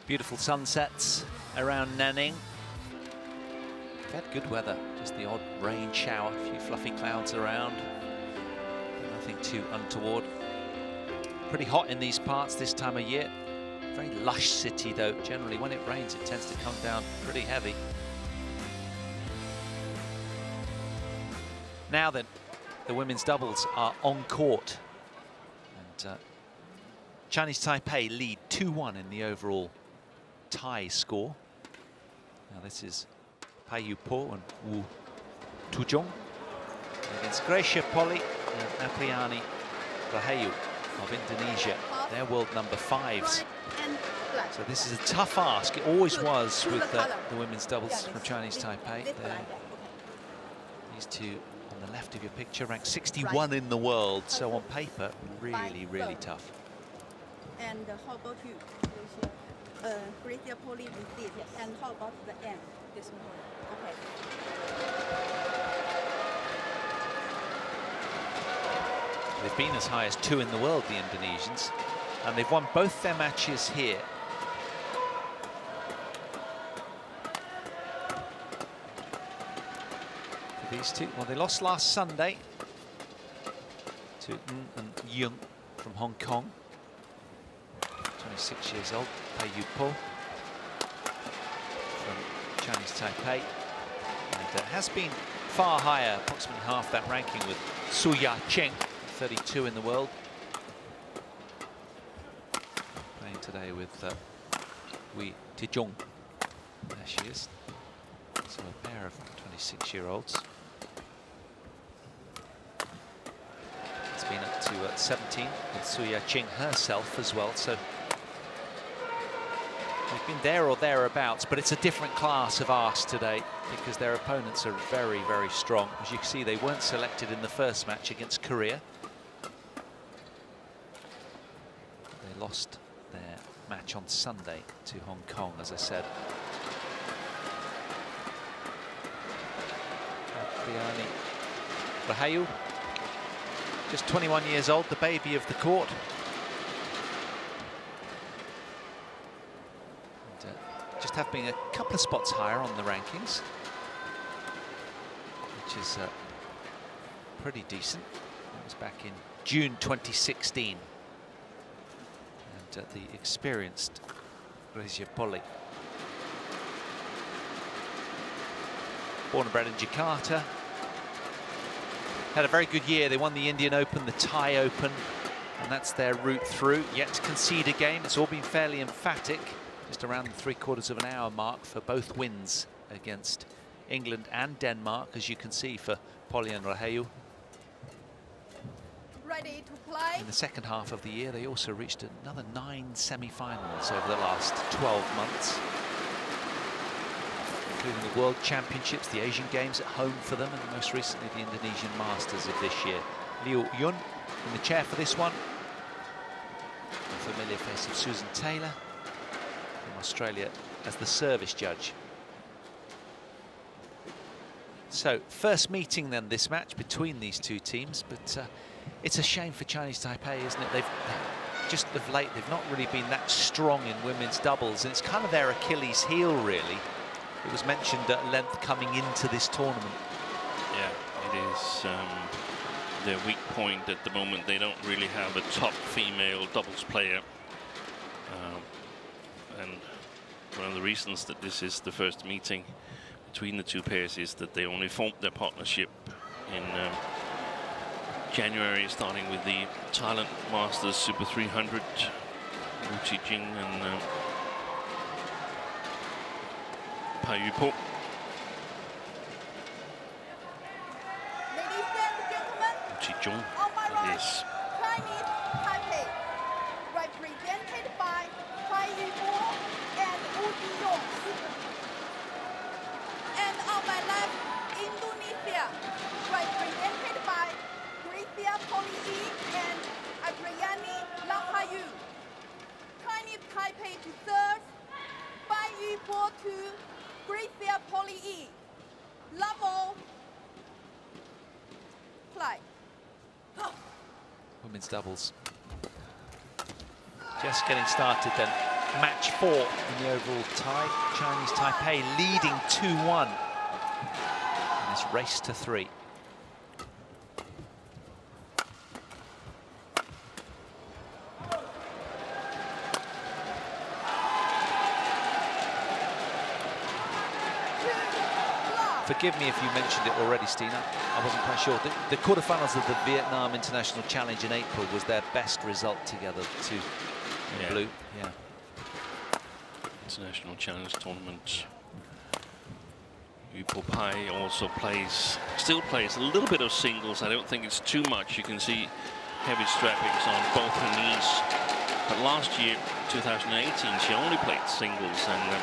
Beautiful sunsets around Nanning. We've had good weather, just the odd rain shower, a few fluffy clouds around. Nothing too untoward. Pretty hot in these parts this time of year. Very lush city though. Generally when it rains it tends to come down pretty heavy. Now then, the women's doubles are on court. And Chinese Taipei lead 2-1 in the overall tie score. Now this is PAI Po and Wu Tujong against Gracia POLII and Apriani RAHAYU of Indonesia. They're world number 5s. So this is a tough ask. It always was with the women's doubles from Chinese Taipei. These two on the left of your picture ranked 61 in the world. So on paper, really, really tough. And how about you? Gracia POLII with this. Yes. And how about the end? This one. Okay. They've been as high as 2 in the world, the Indonesians, and they've won both their matches here. For these two, well, they lost last Sunday to Ng and Yung from Hong Kong. 26 years old, PAI Po from Chinese Taipei, and has been far higher, approximately half that ranking, with Su Ya Cheng, 32 in the world. Playing today with Wu Tujong. There she is. So a pair of 26-year-olds. It's been up to 17 with Su Ya Cheng herself as well. So they've been there or thereabouts, but it's a different class of arse today because their opponents are very, very strong. As you can see, they weren't selected in the first match against Korea. They lost their match on Sunday to Hong Kong, as I said. RAHAYU, just 21 years old, the baby of the court. Just have been a couple of spots higher on the rankings, which is pretty decent. That was back in June 2016. And the experienced Gracia POLII. Born and bred in Jakarta. Had a very good year. They won the Indian Open, the Thai Open, and that's their route through. Yet to concede a game. It's all been fairly emphatic. Just around the 3/4 of an hour mark for both wins against England and Denmark, as you can see for POLII and RAHAYU. Ready to play. In the second half of the year, they also reached another 9 semi-finals over the last 12 months, including the World Championships, the Asian Games at home for them, and most recently the Indonesian Masters of this year. Liu Yun in the chair for this one. The familiar face of Susan Taylor from Australia as the service judge. So, first meeting then, this match between these two teams, but it's a shame for Chinese Taipei, isn't it? They've just of late, they've not really been that strong in women's doubles, and it's kind of their Achilles heel, really. It was mentioned at length coming into this tournament. Yeah, it is their weak point at the moment. They don't really have a top female doubles player. And one of the reasons that this is the first meeting between the two pairs is that they only formed their partnership in January, starting with the Thailand Masters Super 300. Wu Tujong and PAI Po. Ladies and gentlemen, Wu Tujong, on my right, it is. Chinese Taipei, represented by PAI Po and Wu Tujong. And on my left, Indonesia, represented by Gracia POLII and Apriani RAHAYU. Chinese Taipei to serve, PAI Po to Gracia POLII. Level, play. Women's doubles just getting started then. match 4 in the overall tie. Chinese Taipei leading 2-1 in this race to 3. Forgive me if you mentioned it already, Stina. I wasn't quite sure. The quarterfinals of the Vietnam International Challenge in April was their best result together, too, in blue. Yeah. International Challenge tournament. PAI also still plays a little bit of singles. I don't think it's too much. You can see heavy strappings on both her knees. But last year, 2018, she only played singles and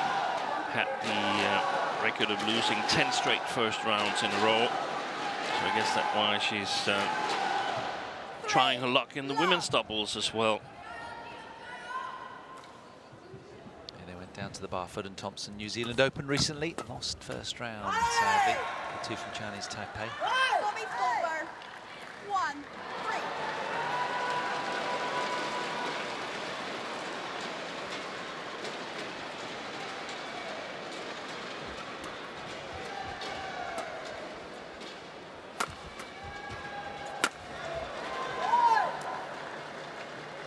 had the record of losing 10 straight first rounds in a row. So I guess that's why she's trying her luck in the women's doubles as well. Yeah, they went down to the Barfoot and Thompson New Zealand Open recently. Lost first round, sadly. The two from Chinese Taipei. Over. 1-3.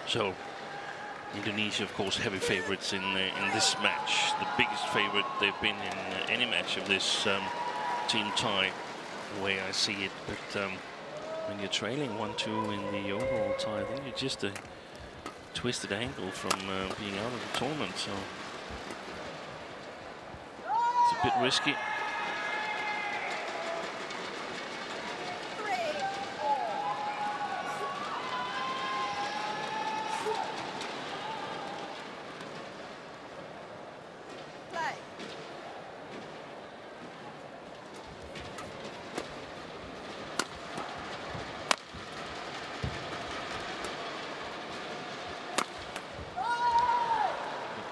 So Indonesia, of course, heavy favorites in this match. The biggest favorite they've been in any match of this team tie, the way I see it. But when you're trailing 1-2 in the overall tie, then you're just a twisted ankle from being out of the tournament. So it's a bit risky.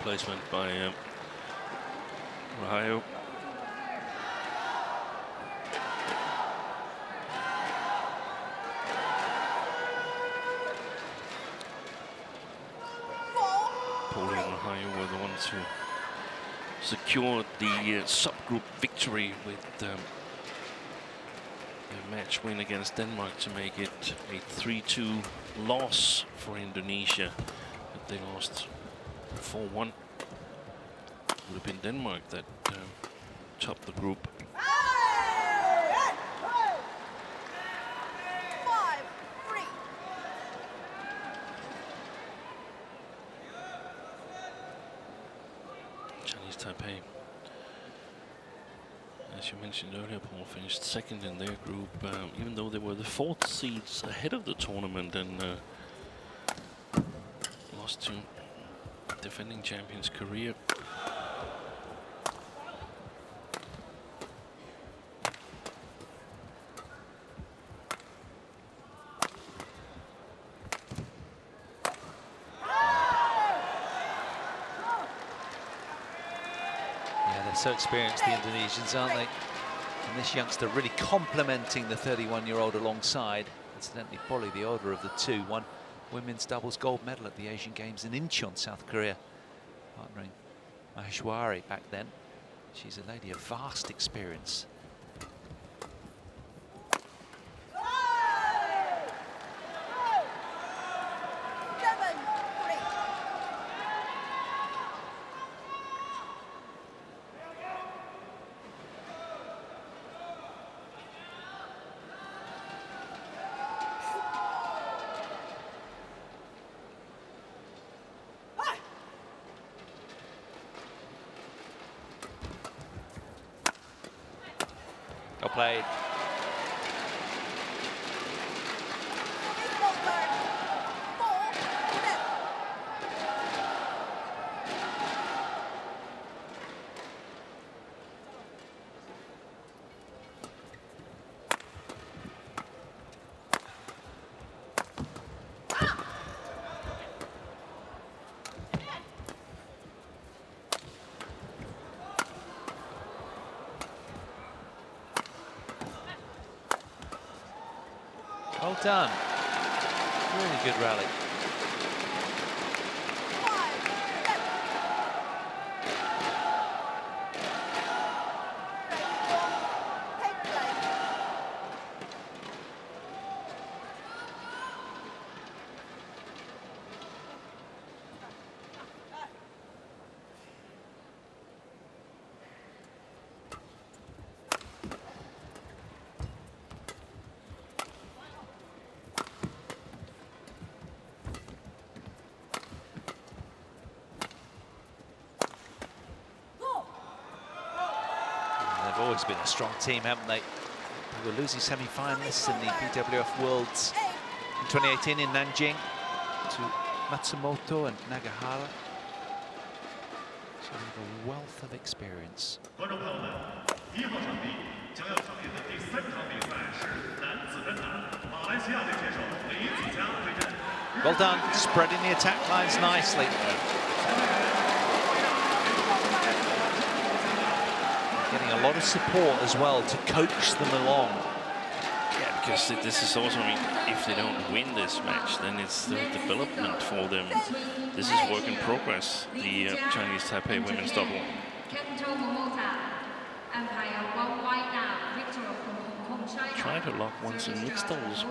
Placement by RAHAYU. POLII and RAHAYU were the ones who secured the subgroup victory with their match win against Denmark to make it a 3-2 loss for Indonesia. But they lost 4-1. Would have been Denmark that topped the group. 5-3. Chinese Taipei, as you mentioned earlier, Paul, finished second in their group, even though they were the 4th seeds ahead of the tournament and lost to defending champions Korea. Yeah, they're so experienced, the Indonesians, aren't they? And this youngster really complementing the 31-year-old alongside. Incidentally, POLII, the older of the two, won women's doubles gold medal at the Asian Games in Incheon, South Korea, partnering Maheshwari back then. She's a lady of vast experience. Well played. Well done. Really good rally. always been a strong team, haven't they? They were losing semi-finalists in the BWF Worlds in 2018 in Nanjing to Matsumoto and Nagahara. So they have a wealth of experience. Well done, spreading the attack lines nicely. Getting a lot of support as well to coach them along. Yeah, because this is also, I mean, if they don't win this match, then it's the development for them. This is work in progress, the Chinese Taipei women's double. Tried her luck once in mixed doubles,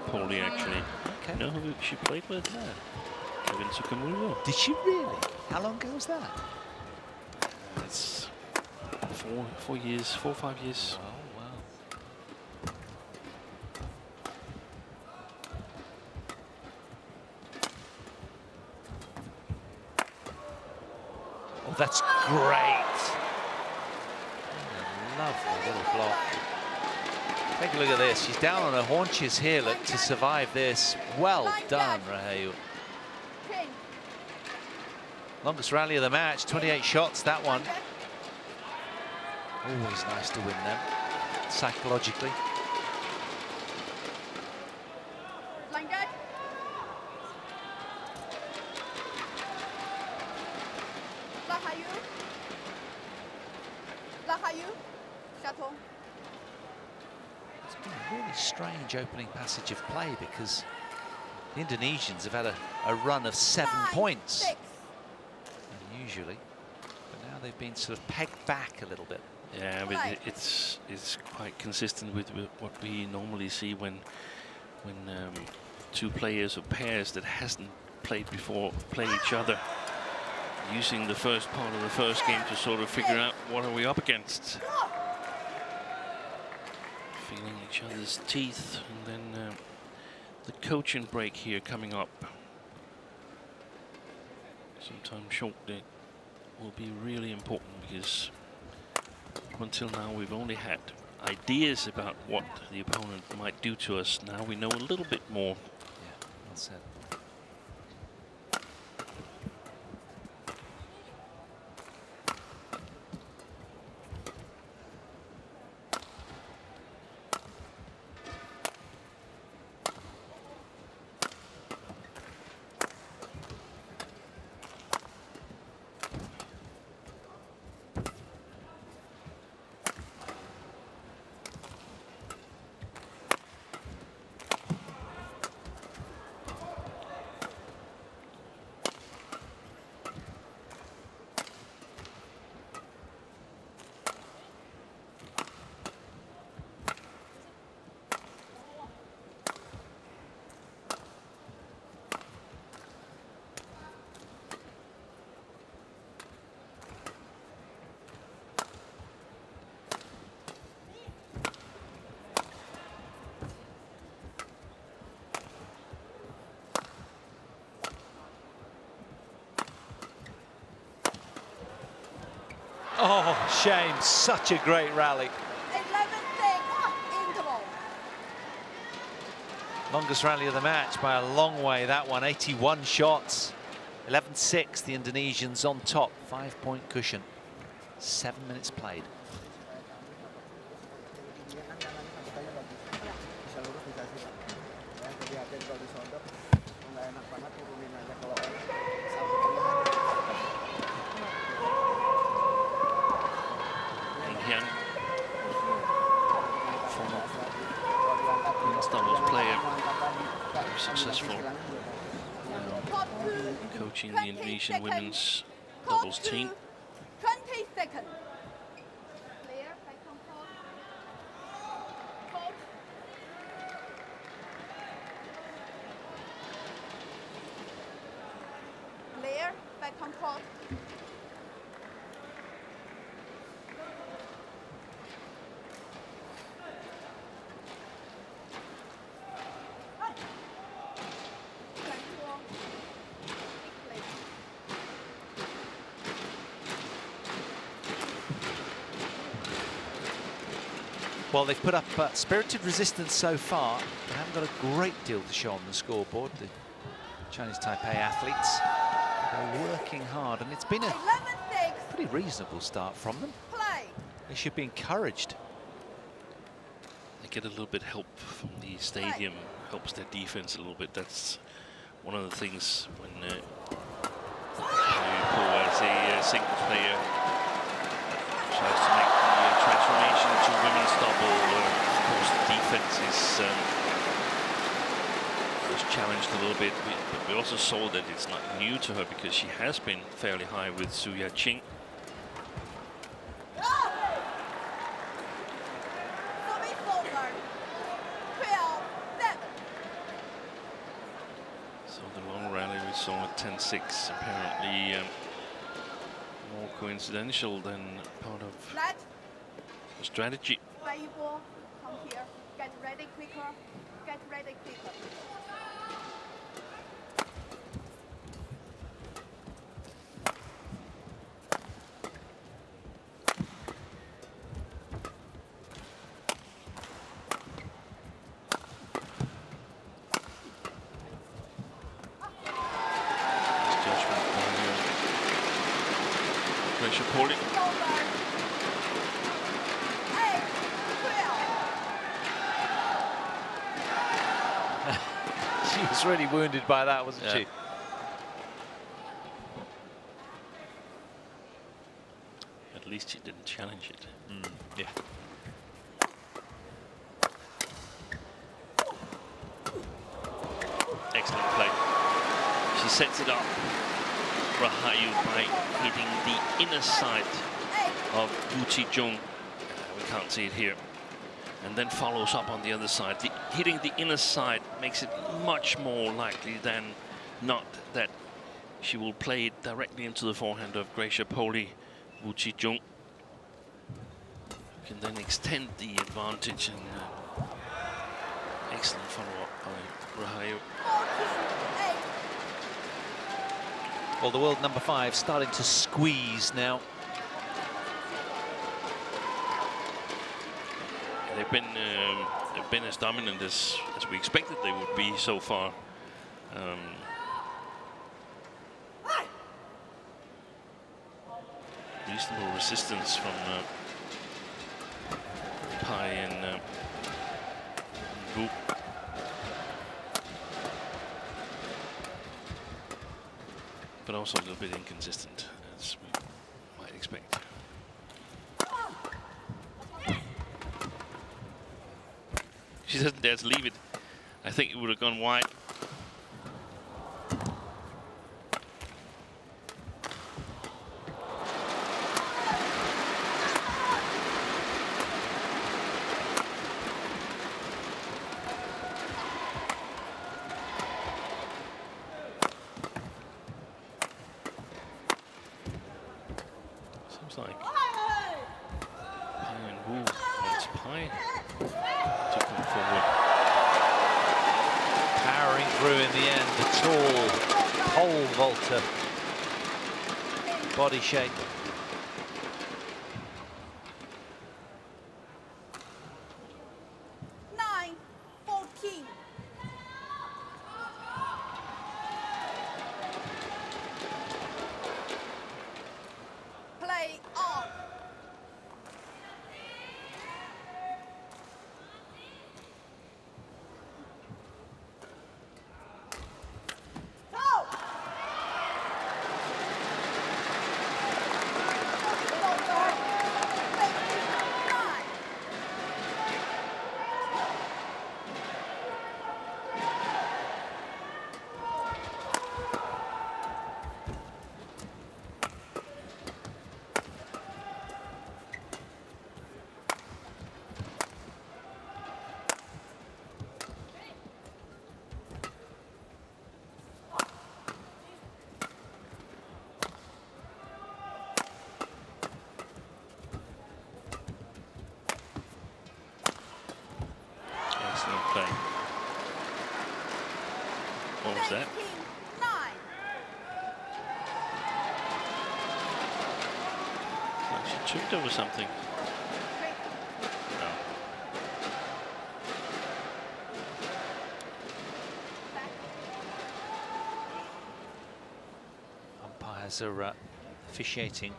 POLII actually. Okay. You know who she played with? Kevin Tsukamura. Did she really? How long ago was that? It's 4 or 5 years. Oh, wow. Oh, that's great. Lovely little block. Take a look at this. She's down on her haunches here, look, to survive this. Well done, Rahayu. Longest rally of the match, 28 shots, that one. Always nice to win them, psychologically. It's been a really strange opening passage of play because the Indonesians have had a run of 7 points. Usually, but now they've been sort of pegged back a little bit. Yeah, but it's quite consistent with what we normally see when two players or pairs that hasn't played before play each other, using the first part of the first game to sort of figure out what are we up against, feeling each other's teeth, and then the coaching break here coming up. Sometime shortly will be really important because until now we've only had ideas about what the opponent might do to us. Now we know a little bit more. Yeah, well said. Oh, shame. Such a great rally. 11-6 interval. Longest rally of the match by a long way, that one. 81 shots. 11-6, the Indonesians on top. 5-point cushion. 7 minutes played. Successful coaching the Indonesian women's doubles team. 20 seconds. Clear, back on court. Court. Clear, back on court. Well, they've put up spirited resistance so far. They haven't got a great deal to show on the scoreboard, the Chinese Taipei athletes. They're working hard, and it's been a pretty reasonable start from them. They should be encouraged. They get a little bit help from the stadium, helps their defense a little bit. That's one of the things when you pull as a singles player tries to make the transformation to women's double. Of course, the defense is challenged a little bit, but we also saw that it's not new to her because she has been fairly high with Su Ya-Ching. So the long rally we saw at 10-6 apparently more coincidental than part of the strategy. Come here. Get ready quicker. Get ready quicker. POLII. She was really wounded by that, wasn't she? At least she didn't challenge it. Yeah. Excellent play. She sets it up. Rahayu by hitting the inner side of Wu Qijong. We can't see it here. And then follows up on the other side. Hitting the inner side makes it much more likely than not that she will play it directly into the forehand of Gracia POLII, Wu Qijong. Can then extend the advantage, and excellent follow-up by Rahayu. Well, the world number 5 starting to squeeze now. They've been as dominant as we expected they would be so far. Reasonable resistance from PAI and Wu. But also a little bit inconsistent, as we might expect. She doesn't dare to leave it. I think it would have gone wide. Seems like PAI and Wu wants PAI to come forward. Powering through in the end, the tall pole vaulter body shape. Play. What was that? She tripped over something. No. umpires are officiating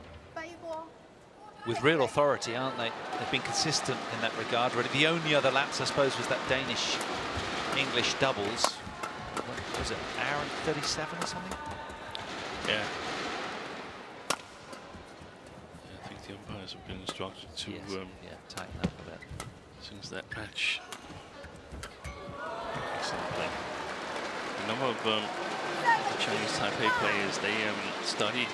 with real authority, aren't they? They've been consistent in that regard. Really, the only other lapse, I suppose, was that Danish-English doubles. What was it, an hour and 37 or something? Yeah. I think the umpires have been instructed to tighten up a bit since that match. Excellent play. A number of the Chinese Taipei players, they study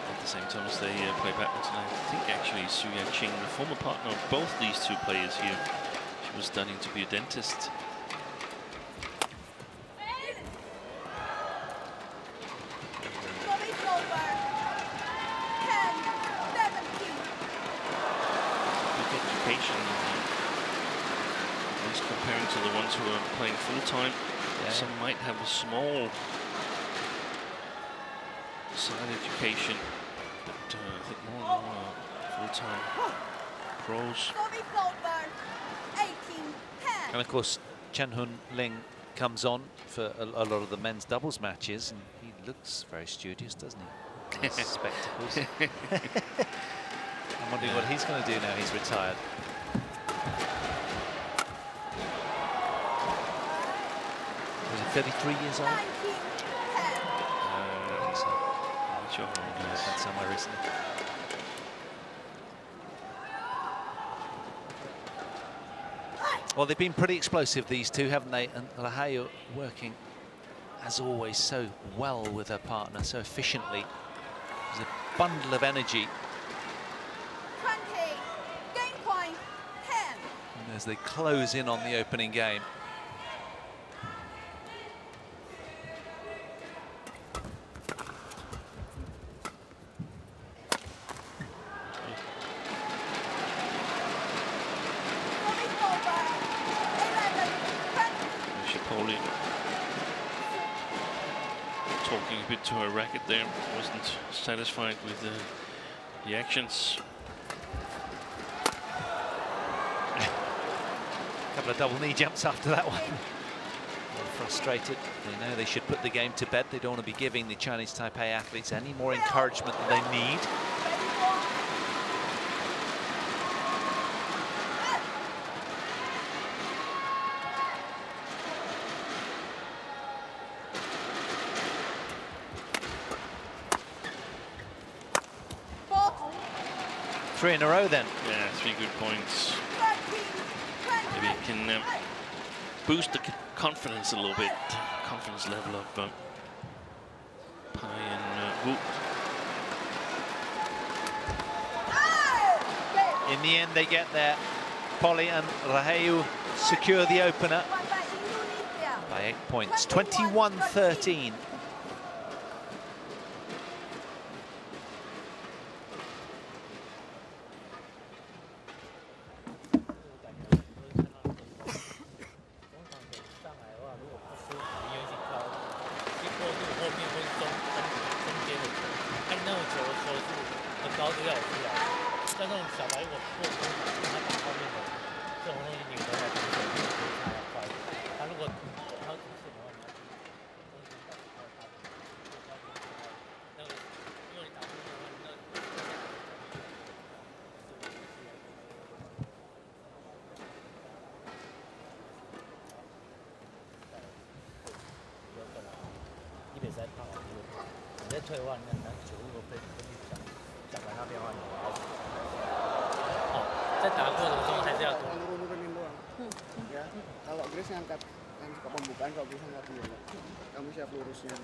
at the same time as they play badminton. I think actually Su Yanqing, the former partner of both these two players here, she was studying to be a dentist. Comparing to the ones who are playing full-time, some might have a small side education, but I think more and more full-time pros. And of course, Chen Hun Ling comes on for a lot of the men's doubles matches, and he looks very studious, doesn't he? Nice spectacles. I'm wondering what he's going to do now he's retired. Was he 33 years old? I think so. I'm not sure. That's somewhere recently. Well, they've been pretty explosive, these two, haven't they? And RAHAYU working, as always, so well with her partner, so efficiently. There's a bundle of energy. 20, game point, 10. And as they close in on the opening game. POLII talking a bit to her racket there, wasn't satisfied with the actions. A couple of double knee jumps after that one. Frustrated. They know they should put the game to bed. They don't want to be giving the Chinese Taipei athletes any more encouragement than they need. Three in a row then. Yeah, 3 good points. Maybe it can boost the confidence a little bit. Confidence level of PAI and Wu. In the end, they get there. POLII and RAHAYU secure the opener by 8 points, 21-13. Kalau Grace ngangkat ke pembukaan, kalau bisa ngangkat dulu. Kamu siap lurusnya.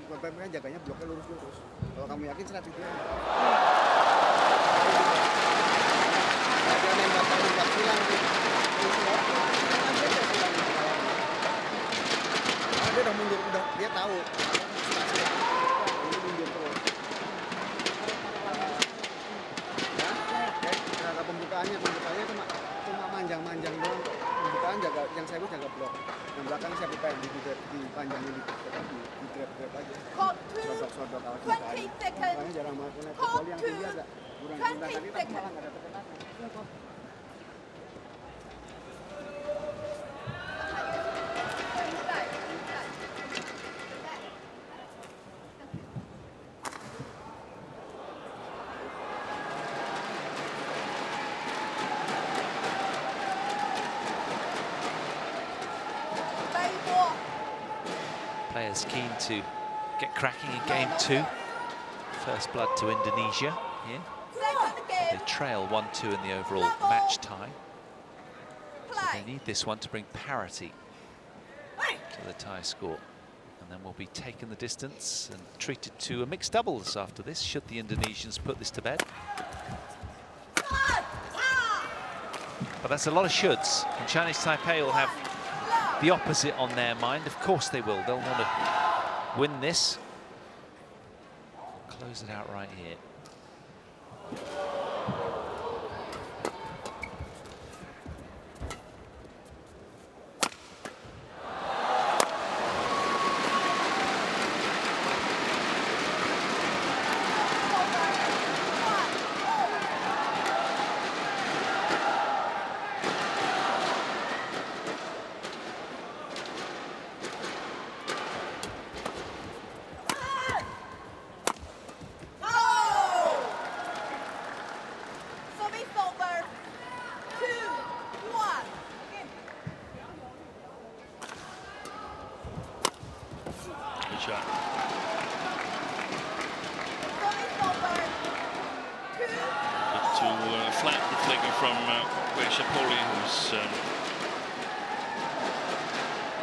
Bukan kan jaganya bloknya lurus-lurus. Kalau kamu yakin serat itu. Dia nembak silang tuh. Dia udah mundur, dia tahu. Ini mundur terus. Ya, nah, pembukaannya cuma manjang-manjang doang. Pembukaan jaga, yang saya jaga blok. Yang belakang saya bukain dipanjangin dikit, di grab aja. Sodok-sodok awal bukaan. Makanya jarang banget kena POLII yang tinggi agak kurang tadi tapi malah nggak ada tekanan. players keen to get cracking in game 2. First blood to Indonesia here. They trail 1-2 in the overall match tie. So they need this one to bring parity to the tie score. And then we'll be taking the distance and treated to a mixed doubles after this, should the Indonesians put this to bed. But that's a lot of shoulds, and Chinese Taipei will have the opposite on their mind. Of course they will. They'll want to win this. Close it out right here. POLII, who's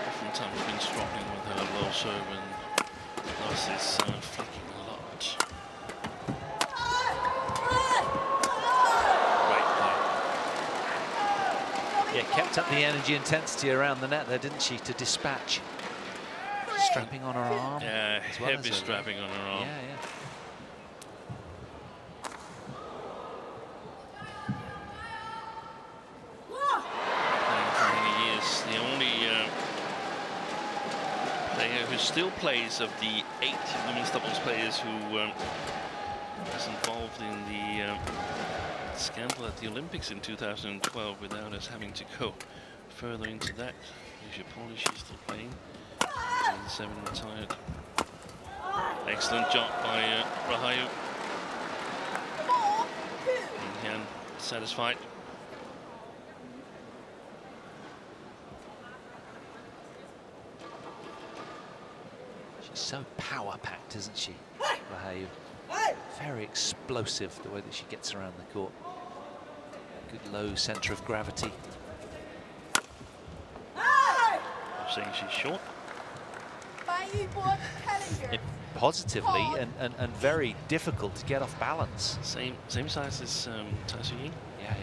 oftentimes been struggling with her low serve and losses flicking a lot. Great play. Yeah, kept up the energy intensity around the net there, didn't she, to dispatch. Strapping on her arm. Yeah, well heavy strapping on her arm. Yeah, yeah. Still plays of the 8 women's doubles players who was involved in the scandal at the Olympics in 2012 without us having to go further into that. POLII, she's still playing. 7 retired. Excellent job by RAHAYU. And satisfied. So power-packed, isn't she, RAHAYU? Very explosive, the way that she gets around the court. Good low centre of gravity. I'm saying she's short. Positively and very difficult to get off balance. Same size as Tai Su-Ying. Yeah,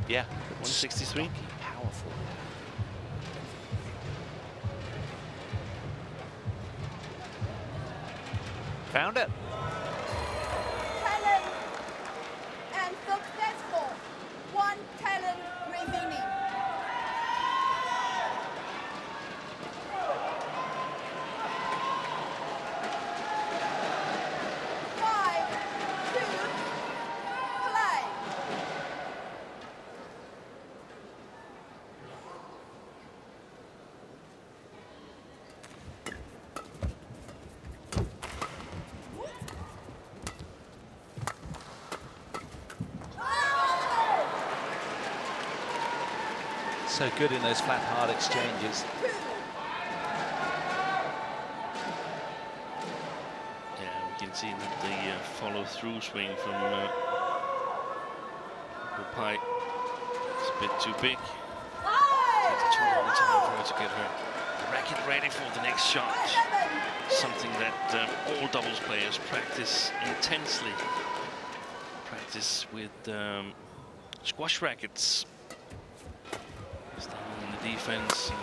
yeah. 163. Powerful. Found it. Talent and successful. One talent remaining. So good in those flat, hard exchanges. Yeah, we can see that the follow-through swing from PAI is a bit too big. Takes too long time for her to get her racket ready for the next shot. Something that all doubles players practice intensely. Practice with squash rackets. Standing in the defense. And,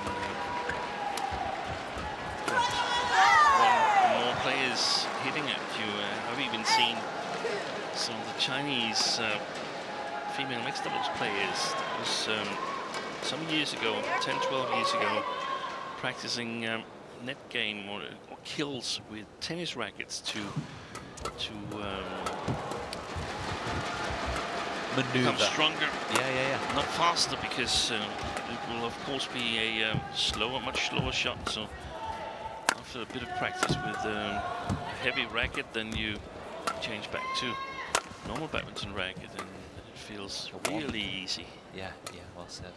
more players hitting it. I've even seen some of the Chinese female mixed doubles players. That was some years ago, 10, 12 years ago, practicing net game or kills with tennis rackets to maneuver. Become stronger. Yeah. Not faster, because it will of course be a much slower shot. So after a bit of practice with a heavy racket, then you change back to normal badminton racket, and it feels really easy. Yeah, well said.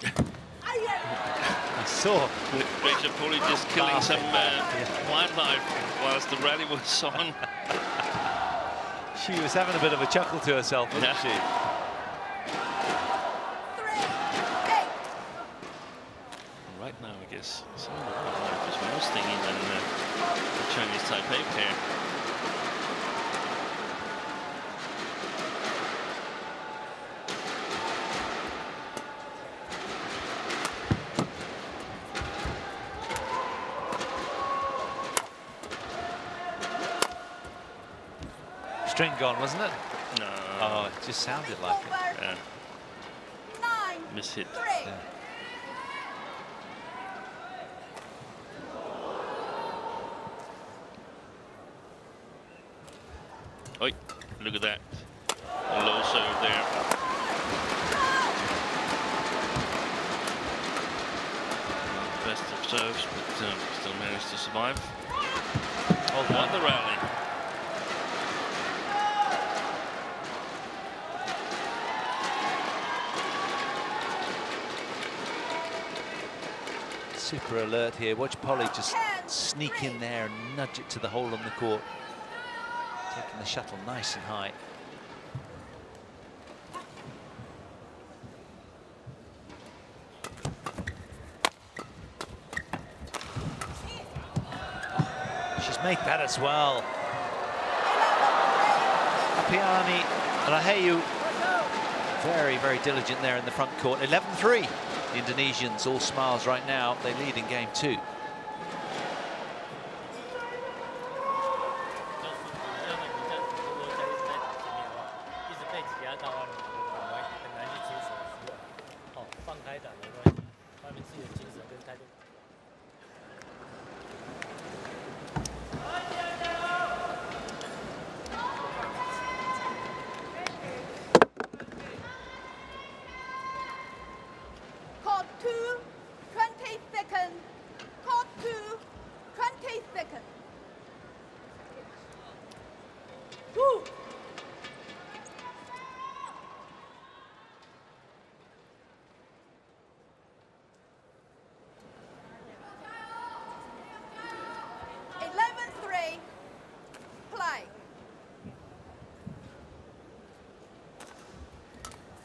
I saw Rachel POLII just killing some wildlife whilst the rally was on. she was having a bit of a chuckle to herself, wasn't she? Right now, I guess some of the wildlife is more stingy than the Chinese Taipei pair. String gone, wasn't it? No. Oh, it just sounded like it. Yeah. Mishit. Yeah. Oi, look at that. A low serve there. Best of serves, but still managed to survive. Won the rally. Super alert here. Watch POLII just sneak in there and nudge it to the hole on the court. Taking the shuttle nice and high. Oh, she's made that as well. Apiani Rahayu very, very diligent there in the front court. 11-3. The Indonesians all smiles right now. They lead in game 2. Court 2, 20 seconds. Court 2, 20 seconds. Woo! Play.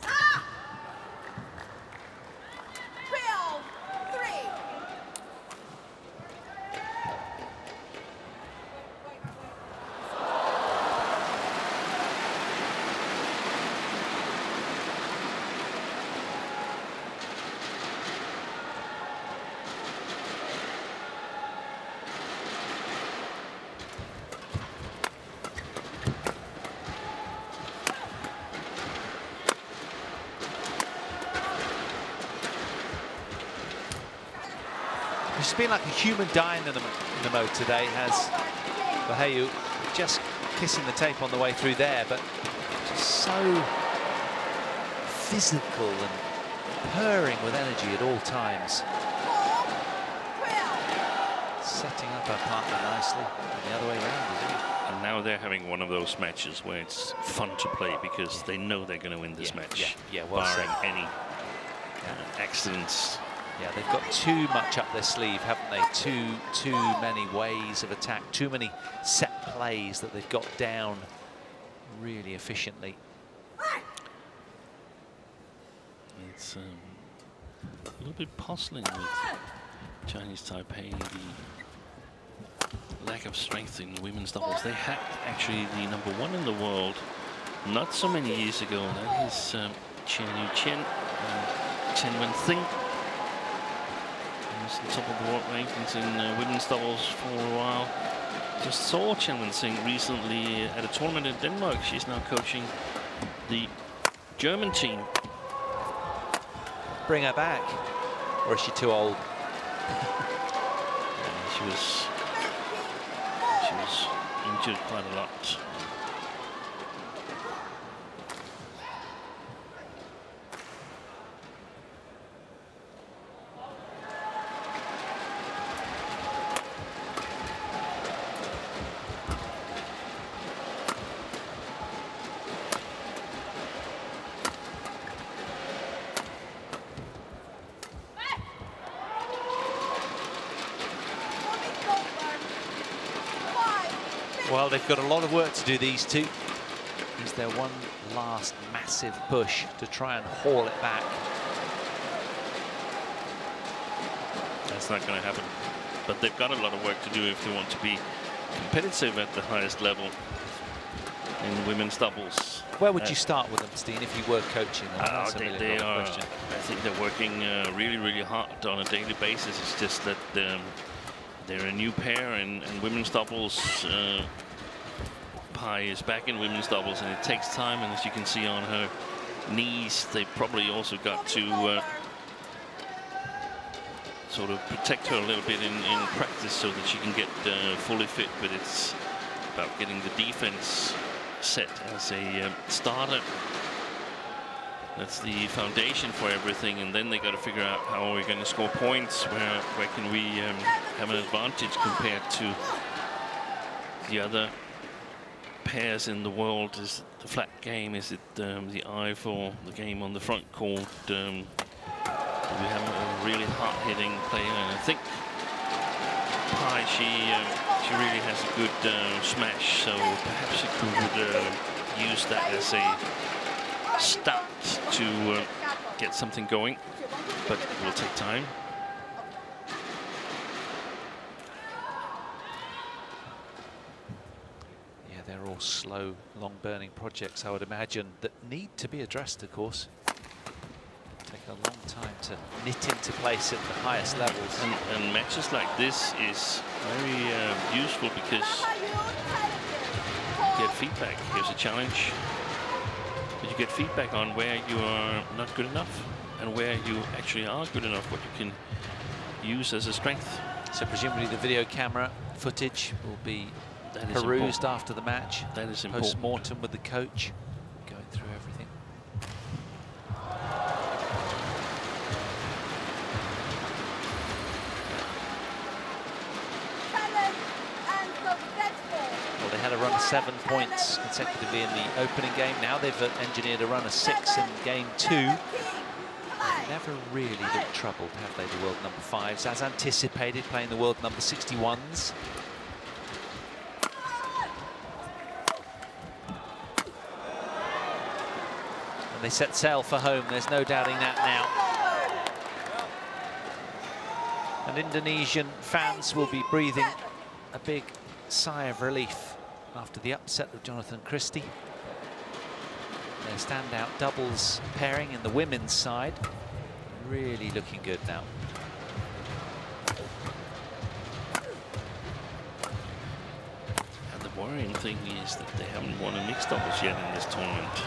Ah! 12-3. She's been like a human dynamo today, has Rahayu, just kissing the tape on the way through there, but just so physical and purring with energy at all times. Setting up her partner nicely, and the other way around, isn't it? And now they're having one of those matches where it's fun to play because they know they're going to win this match. Well barring said. any accidents. Yeah, they've got too much up their sleeve, haven't they? Too many ways of attack, too many set plays that they've got down really efficiently. It's a little bit puzzling with Chinese Taipei, the lack of strength in women's doubles. They had actually the #1 in the world not so many years ago. That is Chen Yu-chen, Chen Wen-ting. The top of the world rankings in women's doubles for a while. Just saw Chen Wen-ting recently at a tournament in Denmark. She's now coaching the German team. Bring her back, or is she too old? She was injured quite a lot. Well, they've got a lot of work to do, these two. Is there one last massive push to try and haul it back? That's not going to happen. But they've got a lot of work to do if they want to be competitive at the highest level in women's doubles. Where would you start with them, Steen, if you were coaching them? That's a they million-dollar are. question. I think they're working really, really hard on a daily basis. It's just that they're a new pair in women's doubles. PAI is back in women's doubles, and it takes time. And as you can see on her knees, they probably also got to sort of protect her a little bit in practice so that she can get fully fit. But it's about getting the defense set as a starter. That's the foundation for everything, and then they got to figure out how are we going to score points. Where can we have an advantage compared to the other pairs in the world? Is it the flat game? Is it the eye for the game on the front court? We have a really hard-hitting player, and I think PAI, she really has a good smash, so perhaps she could use that as a start to get something going, but it will take time. Yeah, they're all slow, long-burning projects, I would imagine, that need to be addressed, of course. Take a long time to knit into place at the highest levels. And matches like this is very useful because you get feedback. Here's a challenge. But you get feedback on where you are not good enough and where you actually are good enough, what you can use as a strength. So presumably the video camera footage will be perused after the match. That is important. Post-mortem with the coach, going through everything. Well, they had a run of 7 points consecutively in the opening game. Now they've engineered a run of 6 in game 2. They've never really looked troubled, have they, the world number 5s, as anticipated, playing the world number 61s. And they set sail for home, there's no doubting that now. And Indonesian fans will be breathing a big sigh of relief after the upset of Jonathan Christie. Their standout doubles pairing in the women's side really looking good now. And the worrying thing is that they haven't won a mixed doubles yet in this tournament.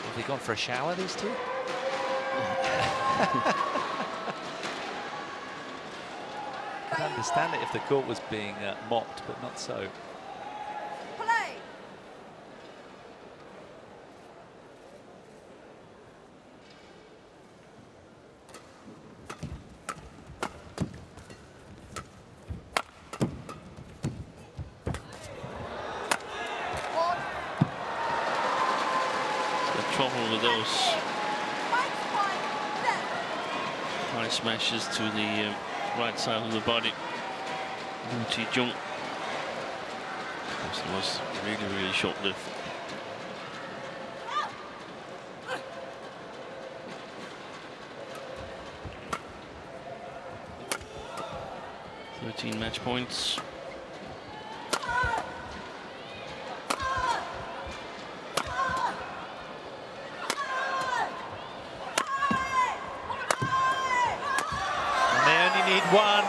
Have they gone for a shower, these two? I can understand it if the court was being mopped, but not so. Play. Trouble with those high smashes to the right side of the body. Chi Jung. This was really, really short-lived. (13 match points). One,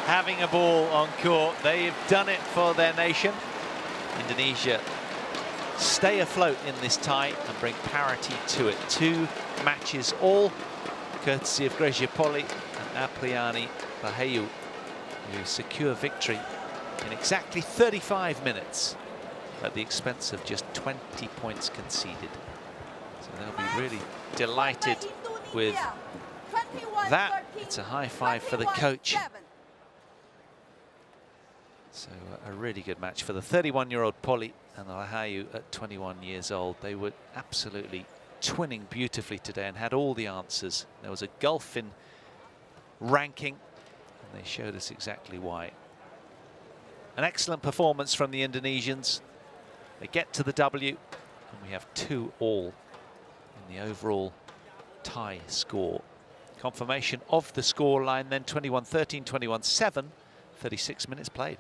having a ball on court. They've done it for their nation. Indonesia stay afloat in this tie and bring parity to it. 2 matches all, courtesy of POLII and RAHAYU, who secure victory in exactly 35 minutes at the expense of just 20 points conceded. So they'll be really delighted with that, it's a high five for the coach. 21-7. So a really good match for the 31-year-old POLII and the RAHAYU at 21 years old. They were absolutely twinning beautifully today and had all the answers. There was a gulf in ranking, and they showed us exactly why. An excellent performance from the Indonesians. They get to the W, and we have 2-2 in the overall tie score. Confirmation of the score line then: 21-13, 21-7, 36 minutes played.